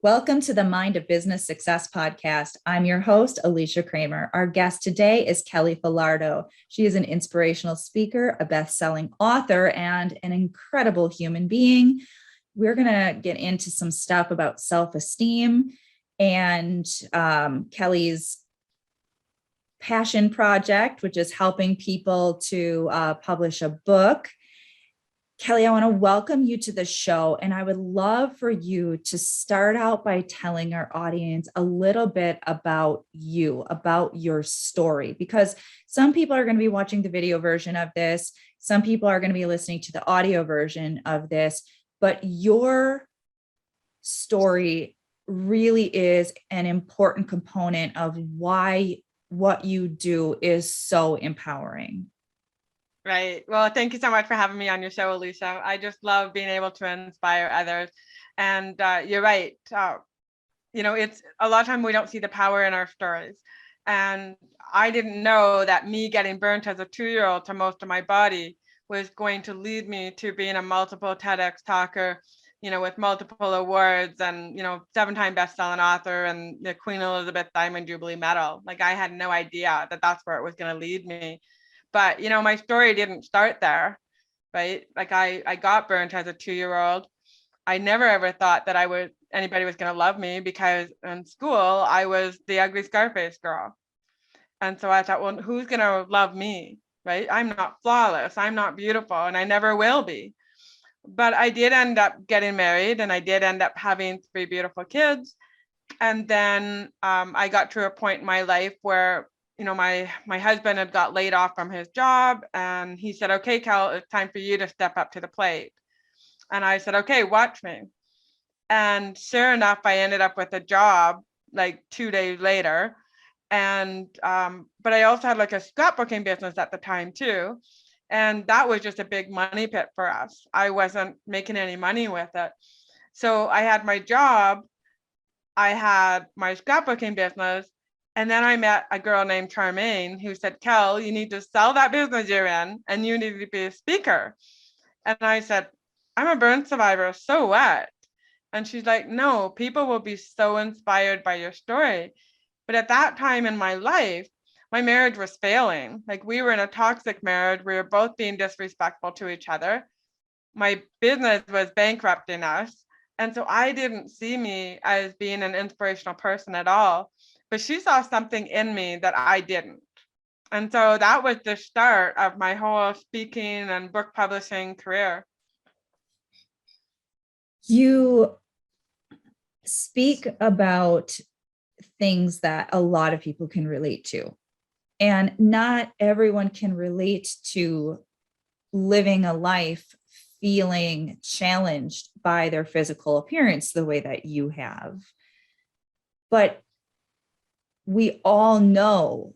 Welcome to the Mind of Business Success podcast. I'm your host, Alicia Cramer. Our guest today is Kelly Falardeau. She is an inspirational speaker, a best-selling author, and an incredible human being. We're going to get into some stuff about self-esteem and Kelly's passion project, which is helping people to publish a book. Kelly, I want to welcome you to the show, and I would love for you to start out by telling our audience a little bit about you, about your story, because some people are going to be watching the video version of this. Some people are going to be listening to the audio version of this, but your story really is an important component of why what you do is so empowering. Right. Well, thank you so much for having me on your show, Alicia. I just love being able to inspire others. And you're right. It's a lot of time we don't see the power in our stories. And I didn't know that me getting burnt as a 2-year-old to most of my body was going to lead me to being a multiple TEDx talker, with multiple awards and, 7-time best-selling author and the Queen Elizabeth Diamond Jubilee Medal. Like, I had no idea that that's where it was going to lead me. But, my story didn't start there, right? Like I got burnt as a 2-year-old. I never ever thought that anybody was going to love me, because in school I was the ugly Scarface girl. And so I thought, well, who's going to love me, right? I'm not flawless. I'm not beautiful, and I never will be. But I did end up getting married, and I did end up having 3 beautiful kids. And then I got to a point in my life where my husband had got laid off from his job, and he said, okay, Cal, it's time for you to step up to the plate. And I said, okay, watch me. And sure enough, I ended up with a job like 2 days later. And but I also had like a scrapbooking business at the time too. And that was just a big money pit for us. I wasn't making any money with it. So I had my job, I had my scrapbooking business. And then I met a girl named Charmaine who said, Kel, you need to sell that business you're in, and you need to be a speaker. And I said, I'm a burn survivor, so what? And she's like, no, people will be so inspired by your story. But at that time in my life, my marriage was failing. Like, we were in a toxic marriage. We were both being disrespectful to each other. My business was bankrupting us. And so I didn't see me as being an inspirational person at all. But she saw something in me that I didn't. And so that was the start of my whole speaking and book publishing career. You speak about things that a lot of people can relate to, and not everyone can relate to living a life feeling challenged by their physical appearance the way that you have. But we all know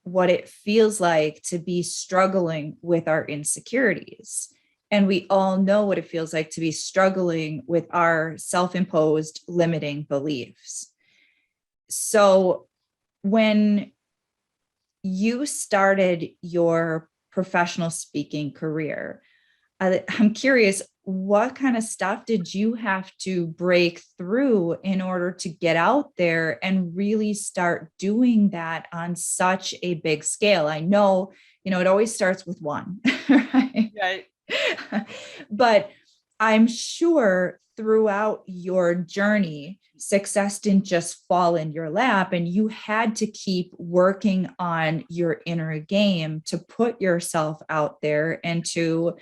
what it feels like to be struggling with our insecurities. And we all know what it feels like to be struggling with our self-imposed limiting beliefs. So when you started your professional speaking career, I'm curious, what kind of stuff did you have to break through in order to get out there and really start doing that on such a big scale? I know, it always starts with one, right? Right. But I'm sure throughout your journey, success didn't just fall in your lap, and you had to keep working on your inner game to put yourself out there and to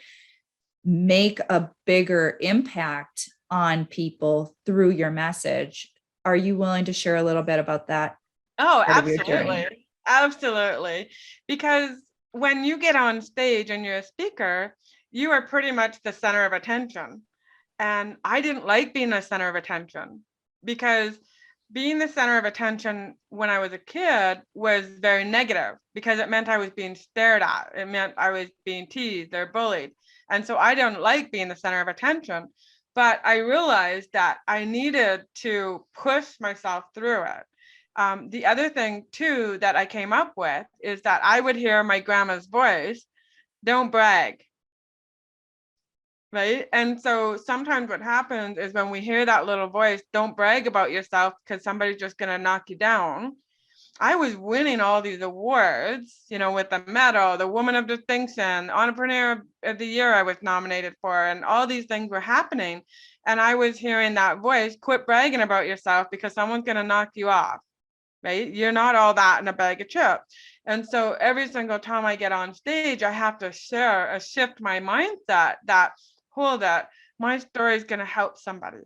make a bigger impact on people through your message. Are you willing to share a little bit about that? Oh, absolutely. Absolutely. Because when you get on stage and you're a speaker, you are pretty much the center of attention. And I didn't like being the center of attention, because being the center of attention when I was a kid was very negative, because it meant I was being stared at. It meant I was being teased or bullied. And so I don't like being the center of attention. But I realized that I needed to push myself through it. The other thing, too, that I came up with is that I would hear my grandma's voice, don't brag. right? And so sometimes what happens is when we hear that little voice, don't brag about yourself because somebody's just going to knock you down. I was winning all these awards, with the medal, the Woman of Distinction, Entrepreneur of the Year I was nominated for, and all these things were happening. And I was hearing that voice, quit bragging about yourself because someone's going to knock you off, right? You're not all that in a bag of chips. And so every single time I get on stage, I have to shift my mindset that, hold it, my story is going to help somebody.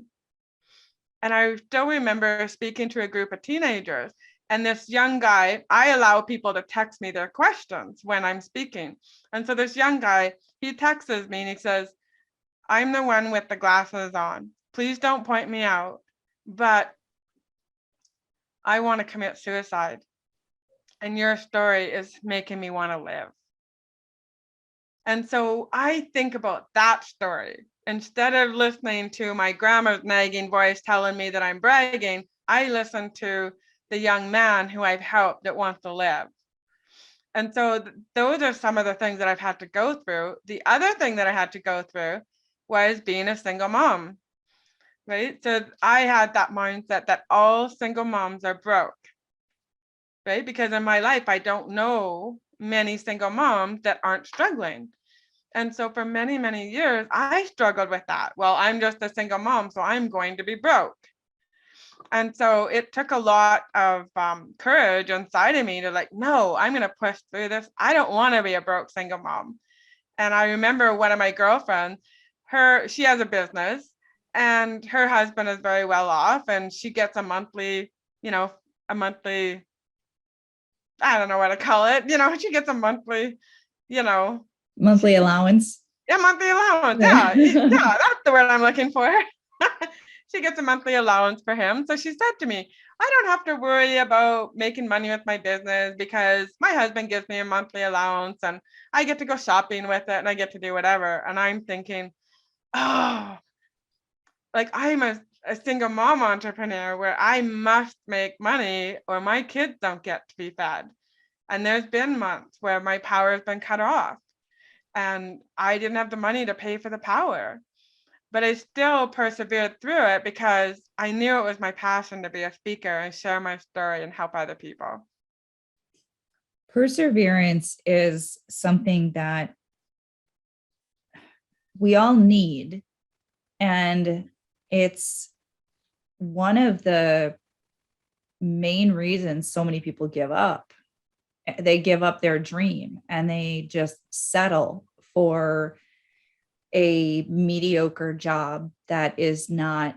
And I still remember speaking to a group of teenagers, and this young guy, I allow people to text me their questions when I'm speaking. And so this young guy, he texts me and he says, I'm the one with the glasses on. Please don't point me out, but I want to commit suicide. And your story is making me want to live. And so I think about that story. Instead of listening to my grandma's nagging voice telling me that I'm bragging, I listen to the young man who I've helped that wants to live. And so those are some of the things that I've had to go through. The other thing that I had to go through was being a single mom, right? So I had that mindset that all single moms are broke, right? Because in my life, I don't know many single moms that aren't struggling. And so for many, many years, I struggled with that. Well, I'm just a single mom, so I'm going to be broke. And so it took a lot of courage inside of me to no, I'm going to push through this. I don't want to be a broke single mom. And I remember one of my girlfriends, she has a business and her husband is very well off and she gets a monthly, I don't know what to call it. She gets a monthly, Monthly allowance. monthly allowance. Yeah, that's the word I'm looking for. She gets a monthly allowance for him. So she said to me, I don't have to worry about making money with my business because my husband gives me a monthly allowance and I get to go shopping with it and I get to do whatever. And I'm thinking, oh, I'm a single mom entrepreneur where I must make money or my kids don't get to be fed. And there's been months where my power has been cut off and I didn't have the money to pay for the power. But I still persevered through it because I knew it was my passion to be a speaker and share my story and help other people. Perseverance is something that we all need. And it's one of the main reasons so many people give up. They give up their dream and they just settle for a mediocre job that is not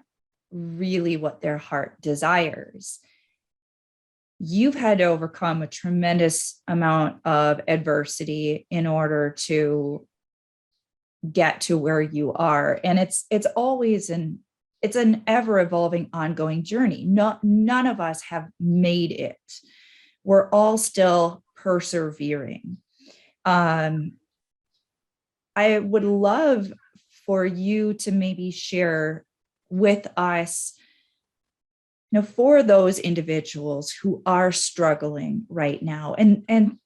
really what their heart desires. You've had to overcome a tremendous amount of adversity in order to get to where you are. And it's always an ever evolving, ongoing journey. None of us have made it. We're all still persevering. I would love for you to maybe share with us, for those individuals who are struggling right now. And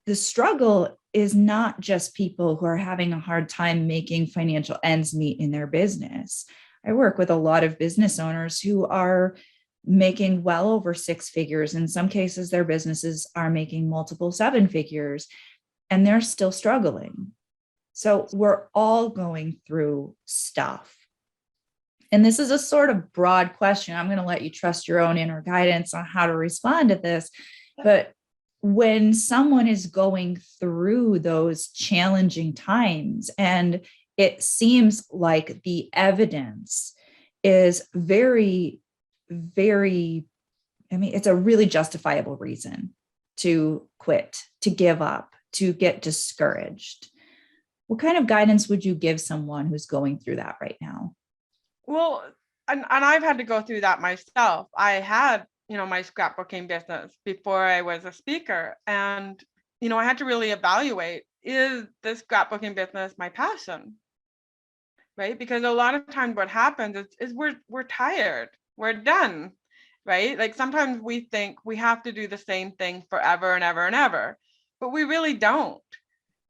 the struggle is not just people who are having a hard time making financial ends meet in their business. I work with a lot of business owners who are making well over 6 figures. In some cases, their businesses are making multiple 7 figures, and they're still struggling. So we're all going through stuff. And this is a sort of broad question. I'm going to let you trust your own inner guidance on how to respond to this. But when someone is going through those challenging times, and it seems like the evidence is very, very, it's a really justifiable reason to quit, to give up, to get discouraged. What kind of guidance would you give someone who's going through that right now? Well, and I've had to go through that myself. I had, my scrapbooking business before I was a speaker. And, I had to really evaluate, is this scrapbooking business my passion? Right? Because a lot of times what happens is we're tired. We're done. Right? Sometimes we think we have to do the same thing forever and ever and ever, but we really don't.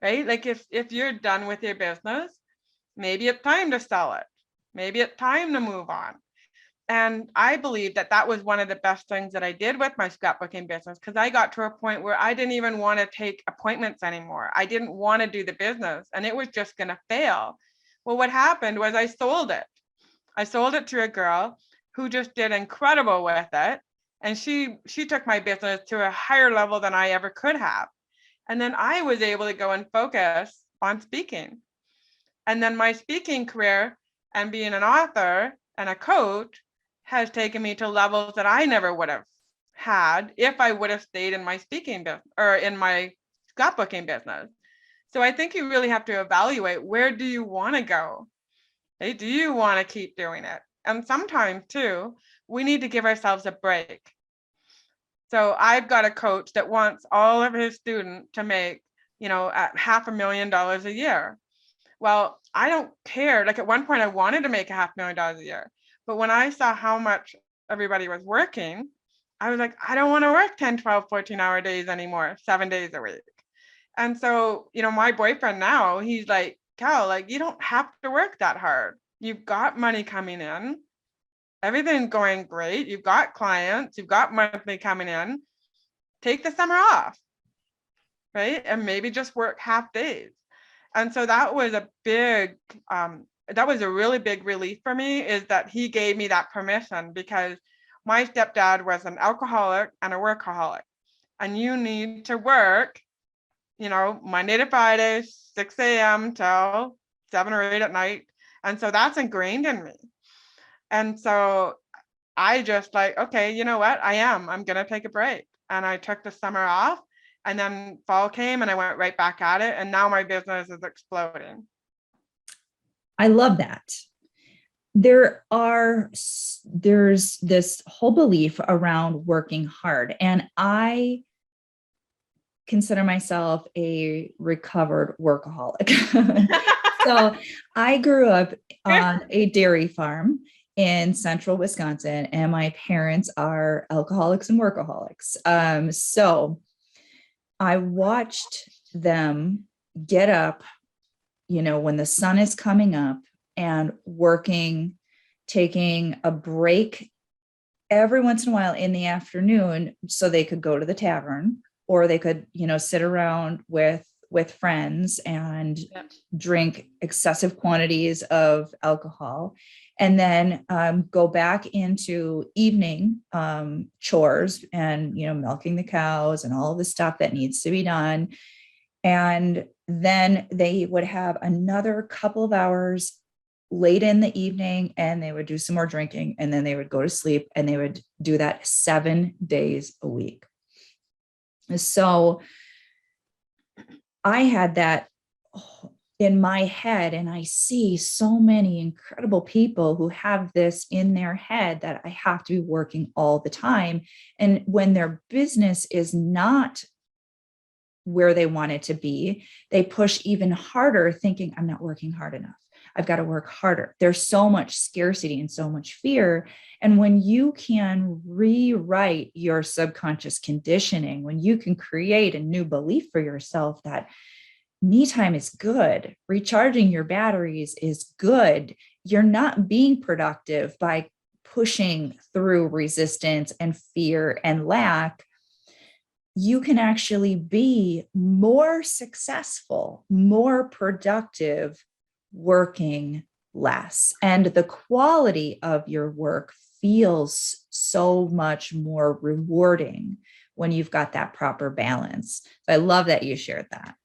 Right? If you're done with your business, Maybe it's time to sell it. Maybe it's time to move on. And I believe that that was one of the best things that I did with my scrapbooking business, because I got to a point where I didn't even want to take appointments anymore. I didn't want to do the business and it was just going to fail. Well, what happened was I sold it. I sold it to a girl who just did incredible with it. And she took my business to a higher level than I ever could have. And then I was able to go and focus on speaking. And then my speaking career and being an author and a coach has taken me to levels that I never would have had if I would have stayed in my speaking business or in my scrapbooking business. So I think you really have to evaluate, where do you want to go? Hey, do you want to keep doing it? And sometimes too, we need to give ourselves a break. So I've got a coach that wants all of his students to make, at $500,000 a year. Well, I don't care. Like at one point I wanted to make $500,000 a year, but when I saw how much everybody was working, I was like, I don't want to work 10, 12, 14-hour days anymore, 7 days a week. And so, my boyfriend now, he's like, Cal, like, you don't have to work that hard. You've got money coming in. Everything's going great. You've got clients, you've got monthly coming in. Take the summer off, right? And maybe just work half days. And so that was a really big relief for me, is that he gave me that permission, because my stepdad was an alcoholic and a workaholic. And you need to work, Monday to Friday, 6 a.m. till 7 or 8 at night. And so that's ingrained in me. And so I just like, okay, you know what? I'm going to take a break. And I took the summer off, and then fall came and I went right back at it. And now my business is exploding. I love that. There's this whole belief around working hard, and I consider myself a recovered workaholic. So I grew up on a dairy farm in central Wisconsin, and my parents are alcoholics and workaholics. So I watched them get up, when the sun is coming up, and working, taking a break every once in a while in the afternoon so they could go to the tavern, or they could, sit around with friends and drink excessive quantities of alcohol, and then go back into evening chores and, milking the cows and all the stuff that needs to be done. And then they would have another couple of hours late in the evening, and they would do some more drinking, and then they would go to sleep, and they would do that 7 days a week. So I had that in my head, and I see so many incredible people who have this in their head, that I have to be working all the time. And when their business is not where they want it to be, they push even harder, thinking, I'm not working hard enough. I've got to work harder. There's so much scarcity and so much fear. And when you can rewrite your subconscious conditioning, when you can create a new belief for yourself that me time is good, recharging your batteries is good, you're not being productive by pushing through resistance and fear and lack, you can actually be more successful, more productive, working less. And the quality of your work feels so much more rewarding when you've got that proper balance. So I love that you shared that.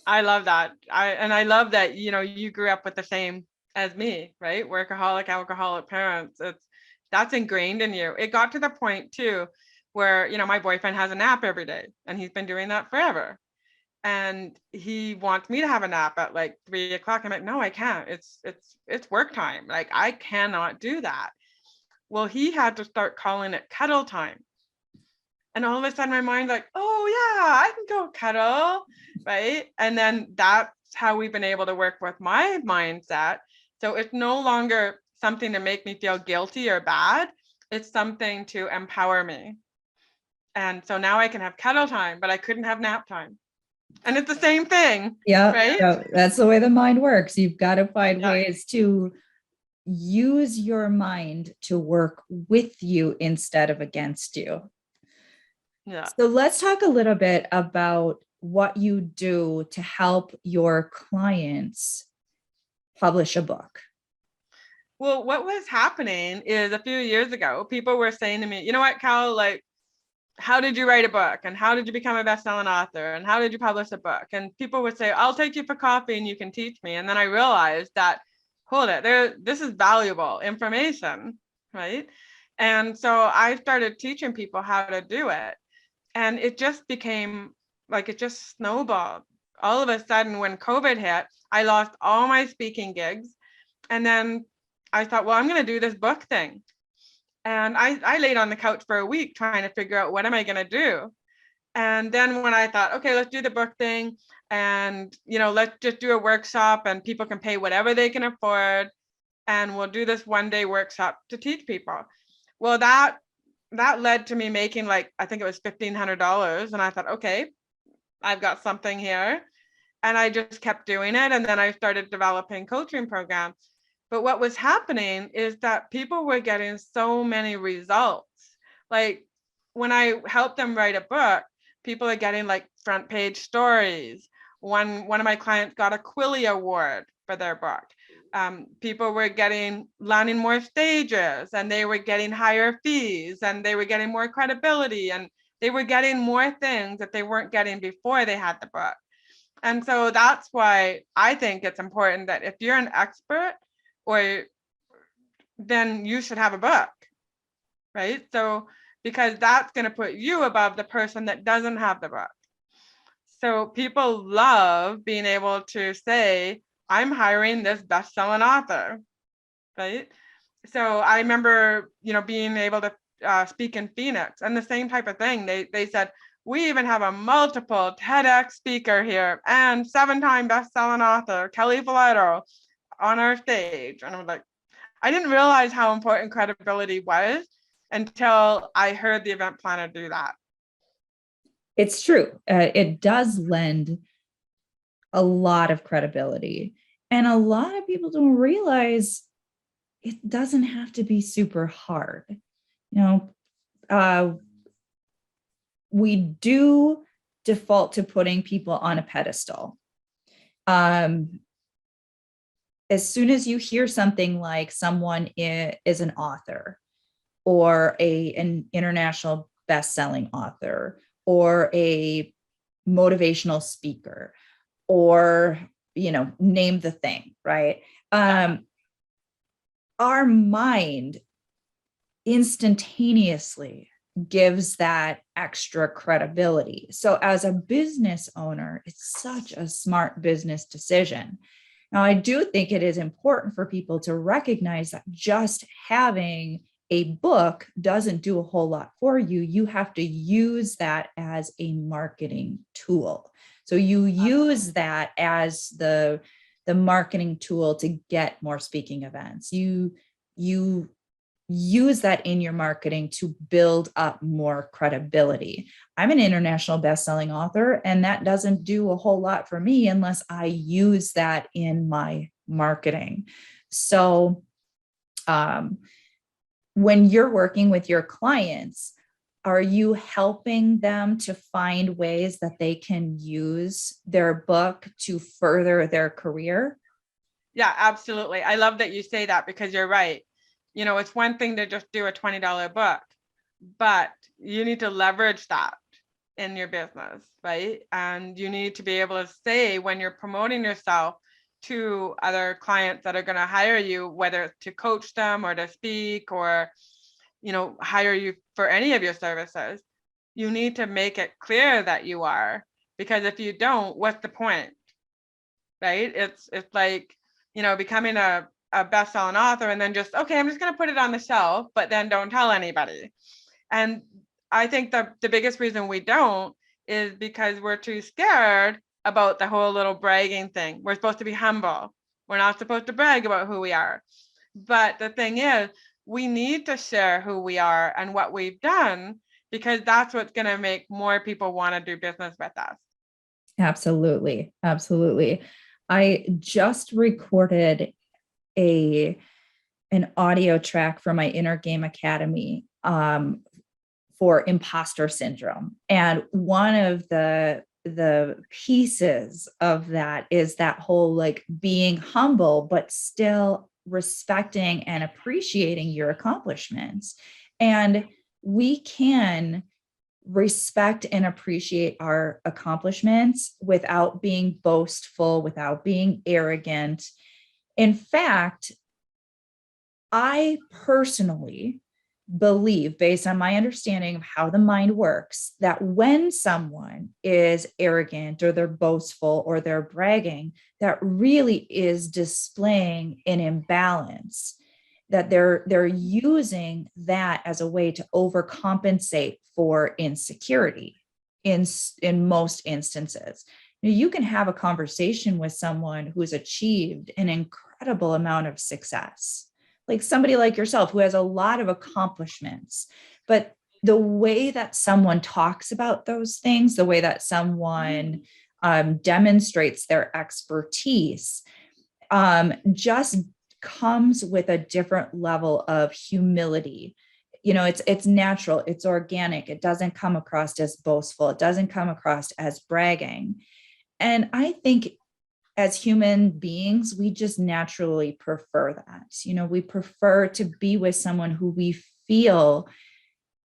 I love that. I love that, you grew up with the same as me, right? Workaholic, alcoholic parents. That's ingrained in you. It got to the point too, where, my boyfriend has a nap every day, and he's been doing that forever. And he wants me to have a nap at like 3 o'clock. I'm like, no, I can't. It's work time. Like, I cannot do that. Well, he had to start calling it cuddle time. And all of a sudden my mind's like, oh yeah, I can go cuddle, right? And then that's how we've been able to work with my mindset. So it's no longer something to make me feel guilty or bad. It's something to empower me. And so now I can have cuddle time, but I couldn't have nap time. And it's the same thing, Yeah, right? that's the way the mind works. You've got to find Yeah. ways to use your mind to work with you instead of against you. Yeah. So let's talk a little bit about what you do to help your clients publish a book. Well, what was happening is a few years ago, people were saying to me, you know what, Cal, like, how did you write a book? And how did you become a best-selling author? And how did you publish a book? And people would say, I'll take you for coffee and you can teach me. And then I realized that, hold it, this is valuable information, right? And so I started teaching people how to do it. And it just became like, it just snowballed. All of a sudden, when COVID hit, I lost all my speaking gigs. And then I thought, well, I'm going to do this book thing. And I laid on the couch for a week trying to figure out what am I going to do. And then when I thought, okay, let's do the book thing, and let's just do a workshop and people can pay whatever they can afford, and we'll do this 1-day workshop to teach people. Well, that led to me making, like, I think it was $1,500. And I thought, okay, I've got something here. And I just kept doing it. And then I started developing coaching programs. But what was happening is that people were getting so many results. Like, when I helped them write a book, people are getting like front page stories. One of my clients got a Quilly Award for their book. People were landing more stages, and they were getting higher fees, and they were getting more credibility, and they were getting more things that they weren't getting before they had the book. And so that's why I think it's important that if you're an expert, or then you should have a book, right? So, because that's going to put you above the person that doesn't have the book. So people love being able to say, I'm hiring this best-selling author, right? So I remember, being able to speak in Phoenix, and the same type of thing. They said, we even have a multiple TEDx speaker here and 7-time best-selling author, Kelly Falardeau, on our stage. And I was like, I didn't realize how important credibility was until I heard the event planner do that. It's true. It does lend a lot of credibility. And a lot of people don't realize it doesn't have to be super hard. We do default to putting people on a pedestal. As soon as you hear something like someone is an author, or an international best-selling author, or a motivational speaker, or name the thing, right? Our mind instantaneously gives that extra credibility. So as a business owner, it's such a smart business decision. Now, I do think it is important for people to recognize that just having a book doesn't do a whole lot for you. You have to use that as a marketing tool. So you use that as the marketing tool to get more speaking events. You use that in your marketing to build up more credibility. I'm an international best-selling author, and that doesn't do a whole lot for me unless I use that in my marketing. So when you're working with your clients, are you helping them to find ways that they can use their book to further their career? Yeah, absolutely. I love that you say that, because you're right. It's one thing to just do a $20 book, but you need to leverage that in your business, right? And you need to be able to say, when you're promoting yourself to other clients that are going to hire you, whether it's to coach them or to speak, or hire you for any of your services, you need to make it clear that you are, because if you don't, what's the point, right? It's like, becoming a best-selling author and then just, okay, I'm just going to put it on the shelf, but then don't tell anybody. And I think the biggest reason we don't is because we're too scared about the whole little bragging thing. We're supposed to be humble. We're not supposed to brag about who we are. But the thing is, we need to share who we are and what we've done, because that's what's going to make more people want to do business with us. Absolutely. Absolutely. I just recorded a an audio track for my Inner Game Academy for imposter syndrome. And one of the pieces of that is that whole like being humble, but still respecting and appreciating your accomplishments. And we can respect and appreciate our accomplishments without being boastful, without being arrogant. In fact, I personally believe, based on my understanding of how the mind works, that when someone is arrogant or they're boastful or they're bragging, that really is displaying an imbalance, that they're using that as a way to overcompensate for insecurity in most instances. You can have a conversation with someone who's achieved an incredible amount of success, like somebody like yourself who has a lot of accomplishments, but the way that someone talks about those things, the way that someone demonstrates their expertise, just comes with a different level of humility. It's natural, it's organic, it doesn't come across as boastful, it doesn't come across as bragging. And I think as human beings, we just naturally prefer that. We prefer to be with someone who we feel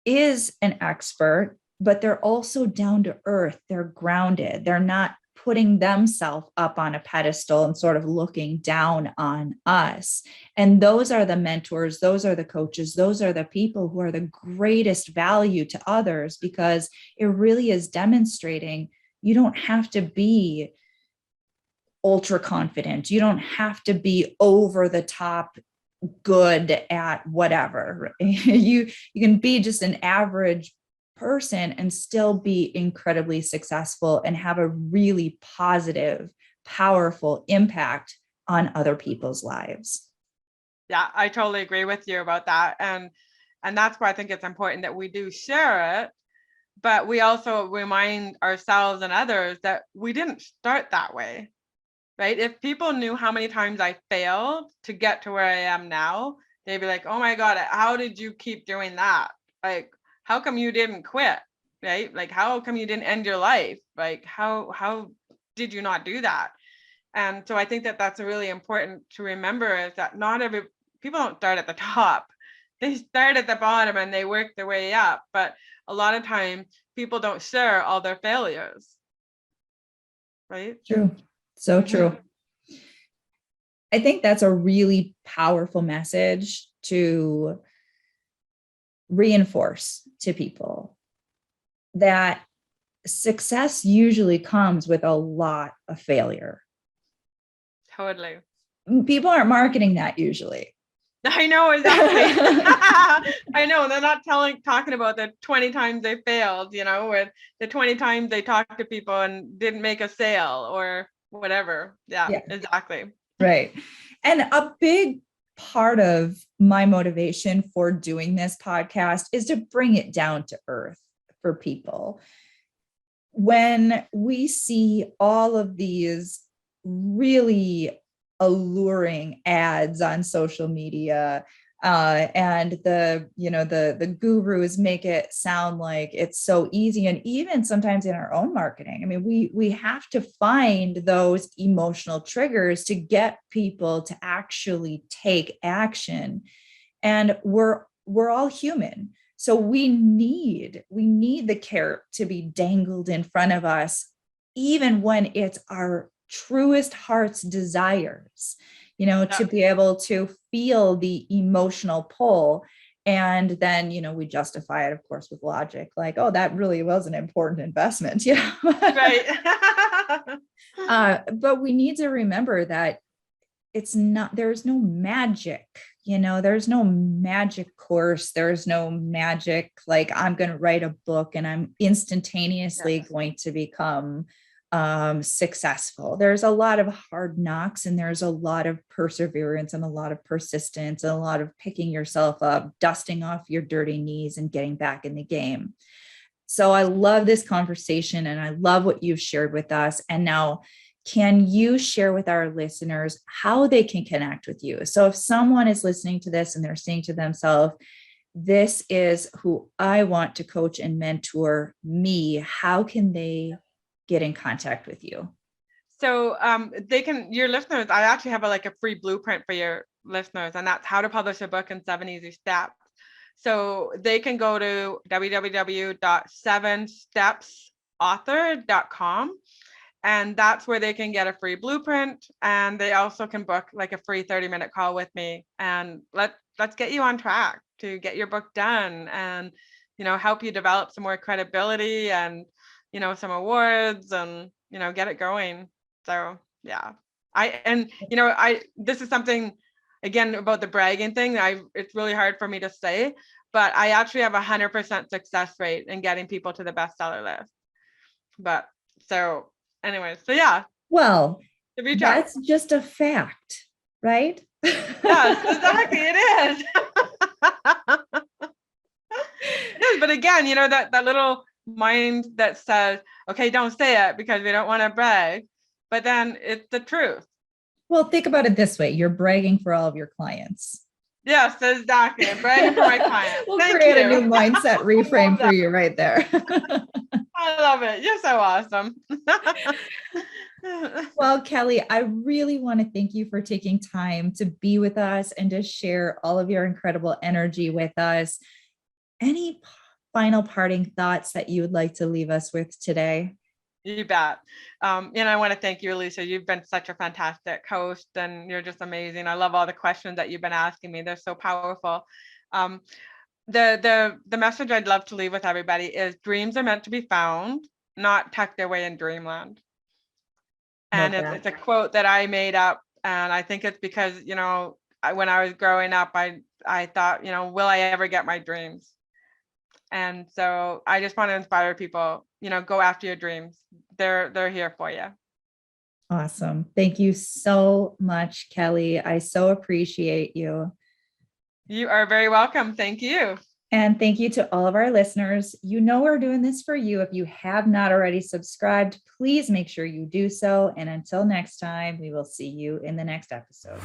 is an expert, but they're also down to earth. They're grounded. They're not putting themselves up on a pedestal and sort of looking down on us. And those are the mentors, those are the coaches, those are the people who are the greatest value to others, because it really is demonstrating you don't have to be ultra confident. You don't have to be over the top good at whatever. You can be just an average person and still be incredibly successful and have a really positive, powerful impact on other people's lives. Yeah, I totally agree with you about that. And that's why I think it's important that we do share it, but we also remind ourselves and others that we didn't start that way. Right? If people knew how many times I failed to get to where I am now, they'd be like, oh my God, how did you keep doing that? Like, how come you didn't quit? Right? Like, how come you didn't end your life? Like, how did you not do that? And so I think that that's really important to remember, is that not every people don't start at the top. They start at the bottom and they work their way up. But a lot of times people don't share all their failures. Right? True. So true. I think that's a really powerful message to reinforce to people, that success usually comes with a lot of failure. Totally. People aren't marketing that usually. I know, exactly. I know, they're not talking about the 20 times they failed, or the 20 times they talked to people and didn't make a sale or whatever. Yeah. Exactly. Right. And a big part of my motivation for doing this podcast is to bring it down to earth for people. When we see all of these really alluring ads on social media, and the gurus make it sound like it's so easy, and even sometimes in our own marketing, I mean, we have to find those emotional triggers to get people to actually take action. And we're all human, so we need the carrot to be dangled in front of us, even when it's our truest heart's desires, to be able to feel the emotional pull. And then, we justify it, of course, with logic, like, oh, that really was an important investment, Right. But we need to remember that there's no magic, there's no magic course. There's no magic, like, I'm going to write a book and I'm instantaneously going to become successful. There's a lot of hard knocks, and there's a lot of perseverance and a lot of persistence and a lot of picking yourself up, dusting off your dirty knees and getting back in the game. So I love this conversation and I love what you've shared with us. And now, can you share with our listeners how they can connect with you? So if someone is listening to this and they're saying to themselves, this is who I want to coach and mentor me, how can they get in contact with you? So they can, your listeners, I actually have a free blueprint for your listeners, and that's how to publish a book in 7 easy steps. So they can go to www.7stepsauthor.com, and that's where they can get a free blueprint. And they also can book like a free 30-minute call with me, and let's get you on track to get your book done, and help you develop some more credibility and some awards, and get it going. So yeah, this is something, again, about the bragging thing. It's really hard for me to say, but I actually have 100% success rate in getting people to the bestseller list. But so anyways, so yeah. Well, Reach out. that's just a fact, right? Yes, exactly. It is. It is, but again, that little mind that says, okay, don't say it because we don't want to brag, but then it's the truth. Well, think about it this way. You're bragging for all of your clients. Yes, exactly. I'm bragging for my clients. We'll Thank create you. a new mindset reframe for you right there. I love it. You're so awesome. Well, Kelly, I really want to thank you for taking time to be with us and to share all of your incredible energy with us. Any final parting thoughts that you would like to leave us with today? You bet. I want to thank you, Alicia. You've been such a fantastic host, and you're just amazing. I love all the questions that you've been asking me. They're so powerful. The message I'd love to leave with everybody is dreams are meant to be found, not tucked away in dreamland. And it's a quote that I made up, and I think it's because when I was growing up, I thought, will I ever get my dreams? And so I just want to inspire people, go after your dreams. They're here for you. Awesome. Thank you so much, Kelly. I so appreciate you. You are very welcome. Thank you. And thank you to all of our listeners. You know we're doing this for you. If you have not already subscribed, please make sure you do so. And until next time, we will see you in the next episode.